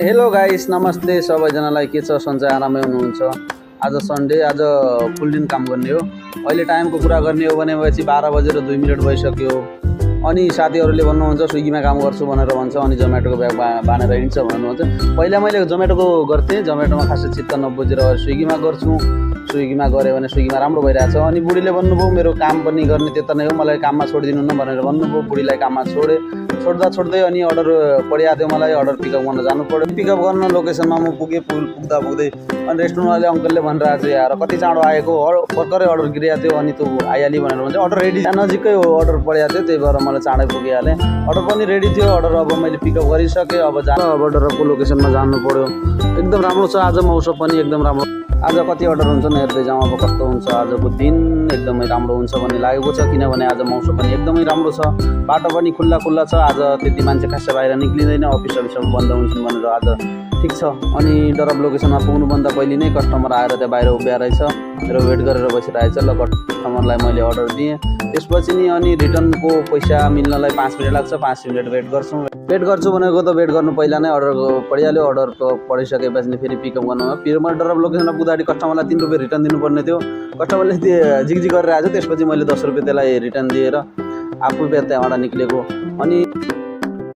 Hello guys, नमस्ते सबैजनालाई। के छ, सन्चै आरामै हुनुहुन्छ? आज सन्डे, आज फुल दिन काम गर्ने हो। अहिले टाइमको कुरा गर्ने हो भनेपछि 12 बजेर 2 मिनट भइसक्यो। अनि साथीहरूले भन्नुहुन्छ स्विगीमा काम गर्छु भनेर भन्छ, अनि जोमेटोको ब्याग बानेर हिँड्छ भन्नुहुन्छ। पहिला मैले जोमेटोको गर्थेँ, जोमेटोमा खासै चित्त नबुझेर स्विगीमा गर्छु। स्विगीमा गऱ्यो भने स्विगीमा राम्रो भइरहेछ। अनि बुढीले भन्नुभयो मेरो काम पनि गर्ने त्यता नै हो, मलाई काममा छोडिदिनु न भनेर भन्नुभयो। बुढीलाई काममा छोड्दा छोड्दै अनि अर्डर पडिरहेको थियो, मलाई अर्डर पिकअप गर्न जानु पऱ्यो। पिकअप गर्न लोकेसनमा म पुगेँ। पुग्दै अनि रेस्टुरेन्टवाले अङ्कलले भनिरहेको छ यार कति चाँडो आएको, भर्खरै अर्डर गिरिरहेको थियो अनि तँ आइहाली भनेर भन्छ। अर्डर रेडी नजिकै हो, अर्डर परेको थियो, त्यही भएर मलाई चाँडै पुगिहालेँ। अर्डर पनि रेडी थियो, अर्डर अब मैले पिकअप गरिसकेँ। अब ड्रपको लोकेसनमा जानु पऱ्यो। एकदम राम्रो छ आज मौसम पनि एकदम राम्रो। आज कति अर्डर हुन्छ न हेर्दै जाउँ अब कस्तो हुन्छ। आजको दिन एकदमै राम्रो हुन्छ भन्ने लागेको छ, किनभने आज मौसम पनि एकदमै राम्रो छ। बाटो पनि खुल्ला छ। आज त्यति मान्छे खासै बाहिर निक्लिँदैन, अफिस बन्द हुन्छन् भनेर आज ठिक छ। अनि ड्रप लोकेसनमा पुग्नुभन्दा पहिले नै कस्टमर आएर त्यहाँ बाहिर उभिया रहेछ, मेरो वेट गरेर बसिरहेछ। ल कस्टमरलाई मैले अर्डर दिएँ। त्यसपछि नि अनि रिटर्नको पैसा मिल्नलाई 5 मिनट लाग्छ। 5 मिनट वेट गर्छु भनेको त वेट गर्नु पहिला नै अर्डर पडिहाल्यो। अर्डर पढिसकेपछि फेरि पिकअप गर्नु मैले ड्रप लोकेसनमा पुग्दाखेरि कस्टमरलाई 3 रुपियाँ रिटर्न दिनुपर्ने थियो। कस्टमरले झिकझिक गरेर आएको, त्यसपछि मैले 10 रुपियाँ त्यसलाई रिटर्न दिएर आफू त्यहाँबाट निक्लेको। अनि